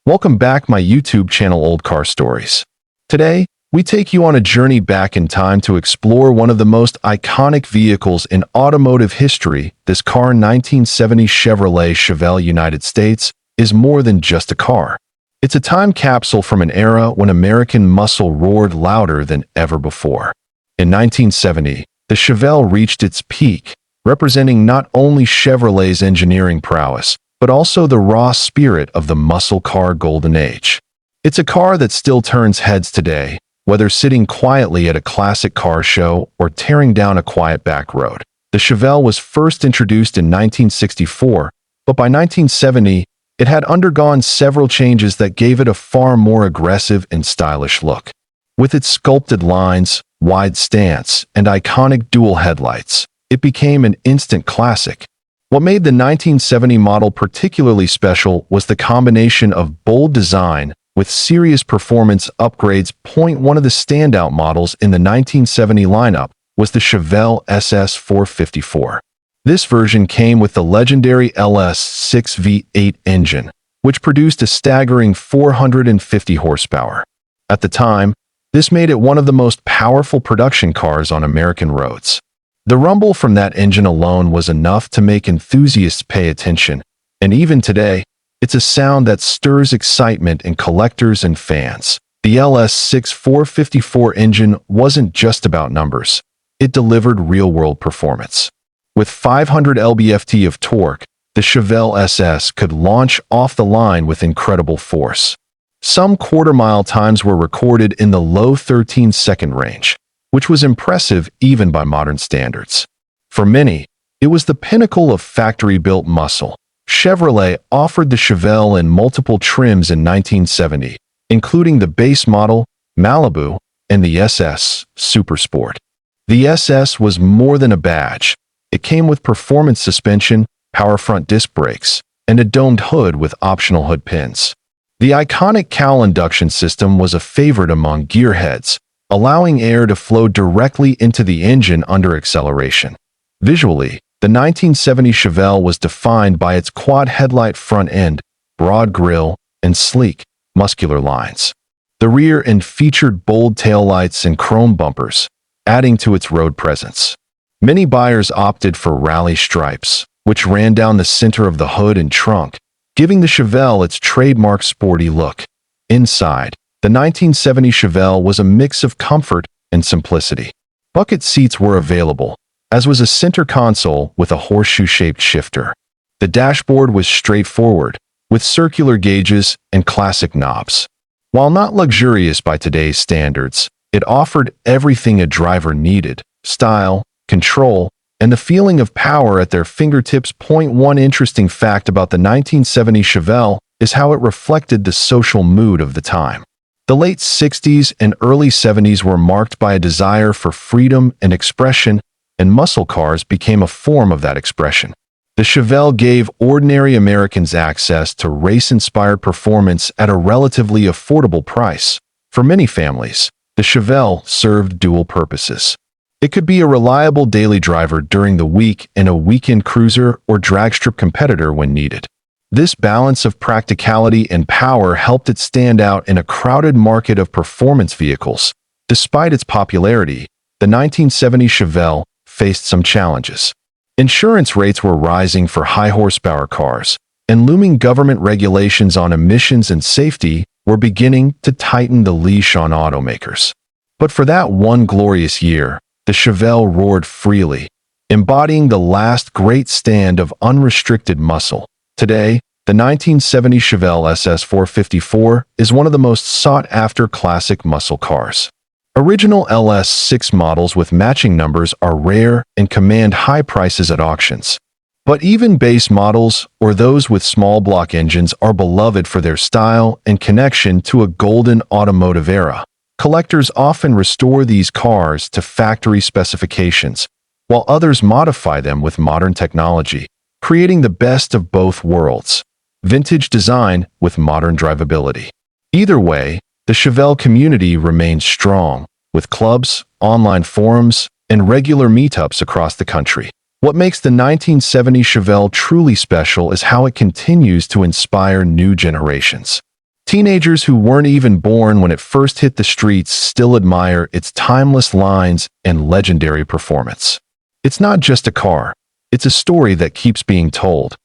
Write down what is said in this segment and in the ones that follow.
Welcome back my YouTube channel Old Car Stories. Today, we take you on a journey back in time to explore one of the most iconic vehicles in automotive history. This car, 1970 Chevrolet Chevelle United States, is more than just a car. It's a time capsule from an era when American muscle roared louder than ever before. In 1970, the Chevelle reached its peak, representing not only Chevrolet's engineering prowess, but also the raw spirit of the muscle car golden age. It's a car that still turns heads today, whether sitting quietly at a classic car show or tearing down a quiet back road. The Chevelle was first introduced in 1964, but by 1970, it had undergone several changes that gave it a far more aggressive and stylish look. With its sculpted lines, wide stance, and iconic dual headlights, it became an instant classic. What made the 1970 model particularly special was the combination of bold design with serious performance upgrades. One of the standout models in the 1970 lineup was the Chevelle SS 454. This version came with the legendary LS6 V8 engine, which produced a staggering 450 horsepower. At the time, this made it one of the most powerful production cars on American roads. The rumble from that engine alone was enough to make enthusiasts pay attention, and even today, it's a sound that stirs excitement in collectors and fans. The LS6 454 engine wasn't just about numbers. It delivered real-world performance. With 500 lb-ft of torque, the Chevelle SS could launch off the line with incredible force. Some quarter-mile times were recorded in the low 13-second range, which was impressive even by modern standards. For many, it was the pinnacle of factory-built muscle. Chevrolet offered the Chevelle in multiple trims in 1970, including the base model, Malibu, and the SS Super Sport. The SS was more than a badge. It came with performance suspension, power front disc brakes, and a domed hood with optional hood pins. The iconic cowl induction system was a favorite among gearheads, allowing air to flow directly into the engine under acceleration. Visually, the 1970 Chevelle was defined by its quad headlight front end, broad grille, and sleek, muscular lines. The rear end featured bold taillights and chrome bumpers, adding to its road presence. Many buyers opted for rally stripes, which ran down the center of the hood and trunk, giving the Chevelle its trademark sporty look. Inside, the 1970 Chevelle was a mix of comfort and simplicity. Bucket seats were available, as was a center console with a horseshoe-shaped shifter. The dashboard was straightforward, with circular gauges and classic knobs. While not luxurious by today's standards, it offered everything a driver needed: style, control, and the feeling of power at their fingertips. One interesting fact about the 1970 Chevelle is how it reflected the social mood of the time. The late 60s and early 70s were marked by a desire for freedom and expression, and muscle cars became a form of that expression. The Chevelle gave ordinary Americans access to race-inspired performance at a relatively affordable price. For many families, the Chevelle served dual purposes. It could be a reliable daily driver during the week and a weekend cruiser or dragstrip competitor when needed. This balance of practicality and power helped it stand out in a crowded market of performance vehicles. Despite its popularity, the 1970 Chevelle faced some challenges. Insurance rates were rising for high-horsepower cars, and looming government regulations on emissions and safety were beginning to tighten the leash on automakers. But for that one glorious year, the Chevelle roared freely, embodying the last great stand of unrestricted muscle. Today, the 1970 Chevelle SS 454 is one of the most sought-after classic muscle cars. Original LS6 models with matching numbers are rare and command high prices at auctions. But even base models, or those with small block engines, are beloved for their style and connection to a golden automotive era. Collectors often restore these cars to factory specifications, while others modify them with modern technology, creating the best of both worlds: vintage design with modern drivability. Either way, the Chevelle community remains strong, with clubs, online forums, and regular meetups across the country. What makes the 1970 Chevelle truly special is how it continues to inspire new generations. Teenagers who weren't even born when it first hit the streets still admire its timeless lines and legendary performance. It's not just a car, it's a story that keeps being told.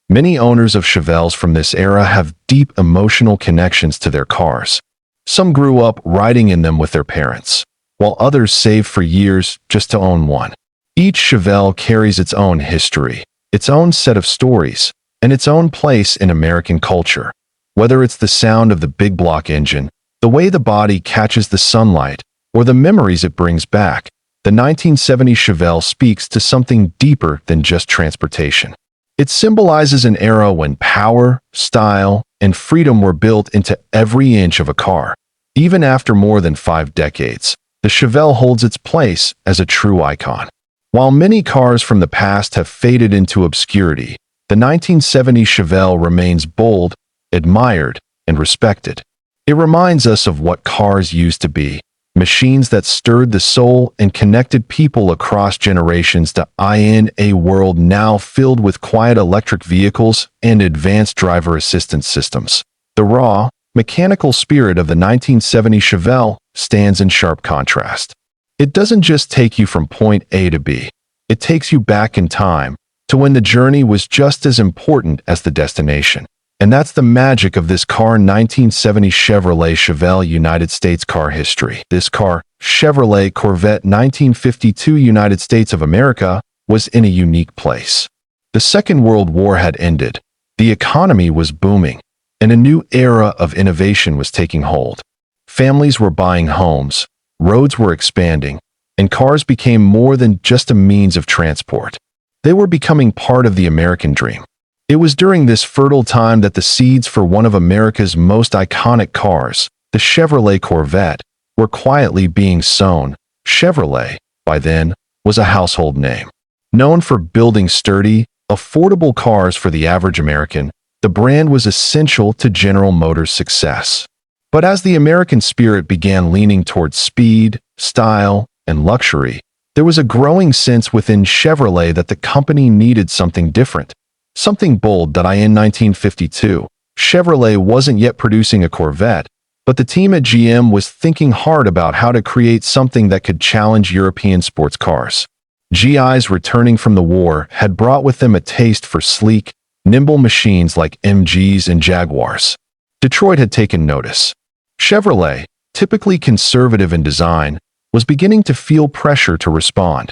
Many owners of Chevelles from this era have deep emotional connections to their cars. Some grew up riding in them with their parents, while others saved for years just to own one. Each Chevelle carries its own history, its own set of stories, and its own place in American culture. Whether it's the sound of the big block engine, the way the body catches the sunlight, or the memories it brings back, the 1970 Chevelle speaks to something deeper than just transportation. It symbolizes an era when power, style, and freedom were built into every inch of a car. Even after more than 5 decades, the Chevelle holds its place as a true icon. While many cars from the past have faded into obscurity, the 1970 Chevelle remains bold, admired, and respected. It reminds us of what cars used to be, machines that stirred the soul and connected people across generations in a world now filled with quiet electric vehicles and advanced driver assistance systems. The raw, mechanical spirit of the 1970 Chevelle stands in sharp contrast. It doesn't just take you from point A to B. It takes you back in time to when the journey was just as important as the destination. And that's the magic of this car, 1970 Chevrolet Chevelle United States car history. This car, Chevrolet Corvette 1952 United States of America, was in a unique place. The Second World War had ended, the economy was booming, and a new era of innovation was taking hold. Families were buying homes, roads were expanding, and cars became more than just a means of transport. They were becoming part of the American dream. It was during this fertile time that the seeds for one of America's most iconic cars, the Chevrolet Corvette, were quietly being sown. Chevrolet, by then, was a household name. Known for building sturdy, affordable cars for the average American, the brand was essential to General Motors' success. But as the American spirit began leaning towards speed, style, and luxury, there was a growing sense within Chevrolet that the company needed something different. Something bold. In 1952, Chevrolet wasn't yet producing a Corvette, but the team at GM was thinking hard about how to create something that could challenge European sports cars. GIs returning from the war had brought with them a taste for sleek, nimble machines like MGs and Jaguars. Detroit had taken notice. Chevrolet, typically conservative in design, was beginning to feel pressure to respond.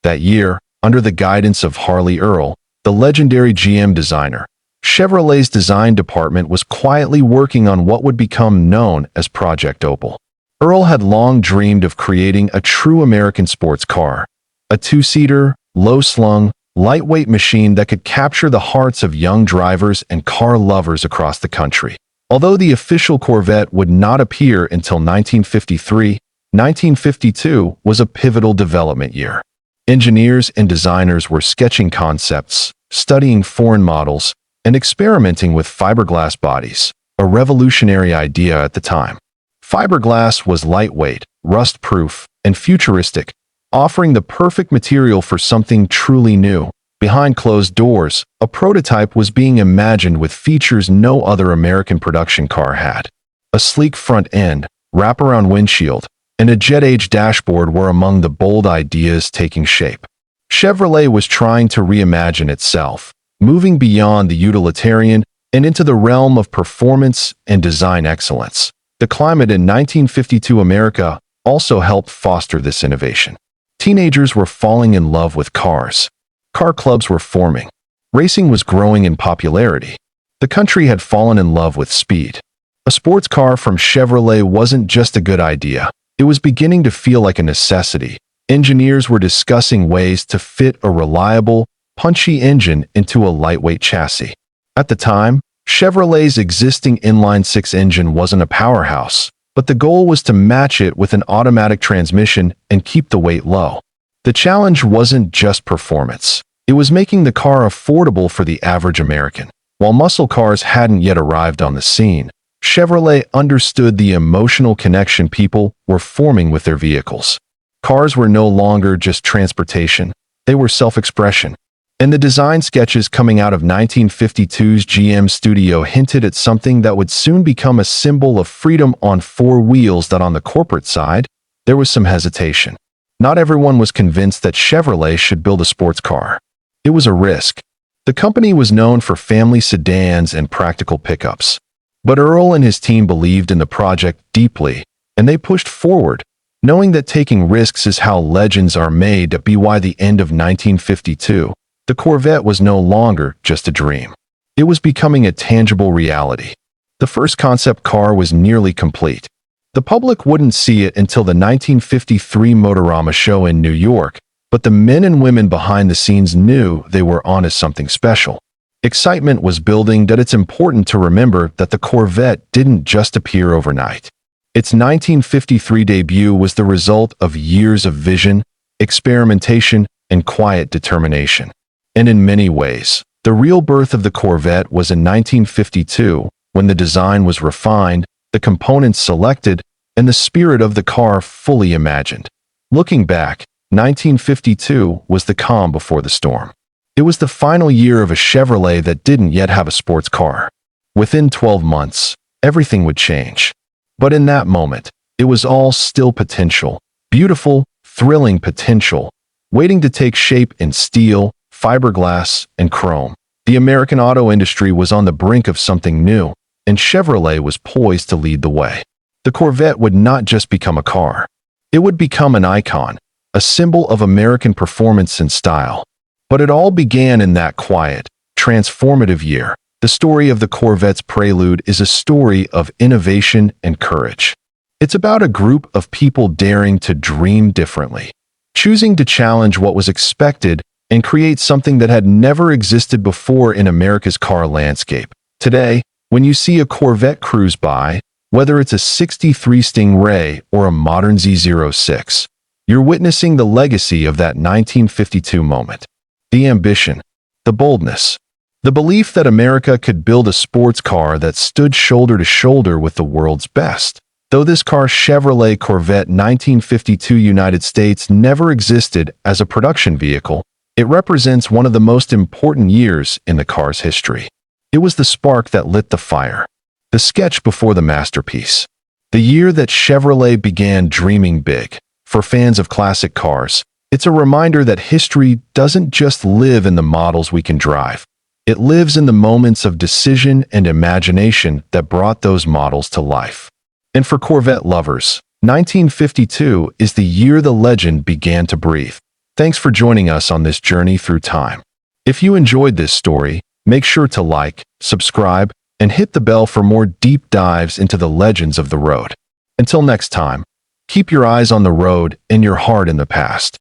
That year, under the guidance of Harley Earl, the legendary GM designer, Chevrolet's design department was quietly working on what would become known as Project Opal. Earl had long dreamed of creating a true American sports car, a two-seater, low-slung, lightweight machine that could capture the hearts of young drivers and car lovers across the country. Although the official Corvette would not appear until 1953, 1952 was a pivotal development year. Engineers and designers were sketching concepts, studying foreign models, and experimenting with fiberglass bodies, a revolutionary idea at the time. Fiberglass was lightweight, rust-proof, and futuristic, offering the perfect material for something truly new. Behind closed doors, a prototype was being imagined with features no other American production car had. A sleek front end, wraparound windshield, and a jet-age dashboard were among the bold ideas taking shape. Chevrolet was trying to reimagine itself, moving beyond the utilitarian and into the realm of performance and design excellence. The climate in 1952 America also helped foster this innovation. Teenagers were falling in love with cars. Car clubs were forming. Racing was growing in popularity. The country had fallen in love with speed. A sports car from Chevrolet wasn't just a good idea. It was beginning to feel like a necessity. Engineers were discussing ways to fit a reliable, punchy engine into a lightweight chassis. At the time, Chevrolet's existing inline-six engine wasn't a powerhouse, but the goal was to match it with an automatic transmission and keep the weight low. The challenge wasn't just performance. It was making the car affordable for the average American. While muscle cars hadn't yet arrived on the scene, Chevrolet understood the emotional connection people were forming with their vehicles. Cars were no longer just transportation, they were self-expression. And the design sketches coming out of 1952's GM studio hinted at something that would soon become a symbol of freedom on four wheels. That on the corporate side, there was some hesitation. Not everyone was convinced that Chevrolet should build a sports car. It was a risk. The company was known for family sedans and practical pickups. But Earl and his team believed in the project deeply, and they pushed forward, knowing that taking risks is how legends are made. By the end of 1952, the Corvette was no longer just a dream. It was becoming a tangible reality. The first concept car was nearly complete. The public wouldn't see it until the 1953 Motorama show in New York, but the men and women behind the scenes knew they were onto something special. Excitement was building. That it's important to remember that the Corvette didn't just appear overnight. Its 1953 debut was the result of years of vision, experimentation, and quiet determination. And in many ways, the real birth of the Corvette was in 1952, when the design was refined, the components selected, and the spirit of the car fully imagined. Looking back, 1952 was the calm before the storm. It was the final year of a Chevrolet that didn't yet have a sports car. Within 12 months, everything would change. But in that moment, it was all still potential, beautiful, thrilling potential, waiting to take shape in steel, fiberglass, and chrome. The American auto industry was on the brink of something new, and Chevrolet was poised to lead the way. The Corvette would not just become a car. It would become an icon, a symbol of American performance and style. But it all began in that quiet, transformative year. The story of the Corvette's prelude is a story of innovation and courage. It's about a group of people daring to dream differently, choosing to challenge what was expected and create something that had never existed before in America's car landscape. Today, when you see a Corvette cruise by, whether it's a '63 Stingray or a modern Z06, you're witnessing the legacy of that 1952 moment. The ambition, the boldness, the belief that America could build a sports car that stood shoulder to shoulder with the world's best. Though this car, Chevrolet Corvette 1952 United States, never existed as a production vehicle, it represents one of the most important years in the car's history. It was the spark that lit the fire, the sketch before the masterpiece. The year that Chevrolet began dreaming big. For fans of classic cars, it's a reminder that history doesn't just live in the models we can drive. It lives in the moments of decision and imagination that brought those models to life. And for Corvette lovers, 1952 is the year the legend began to breathe. Thanks for joining us on this journey through time. If you enjoyed this story, make sure to like, subscribe, and hit the bell for more deep dives into the legends of the road. Until next time, keep your eyes on the road and your heart in the past.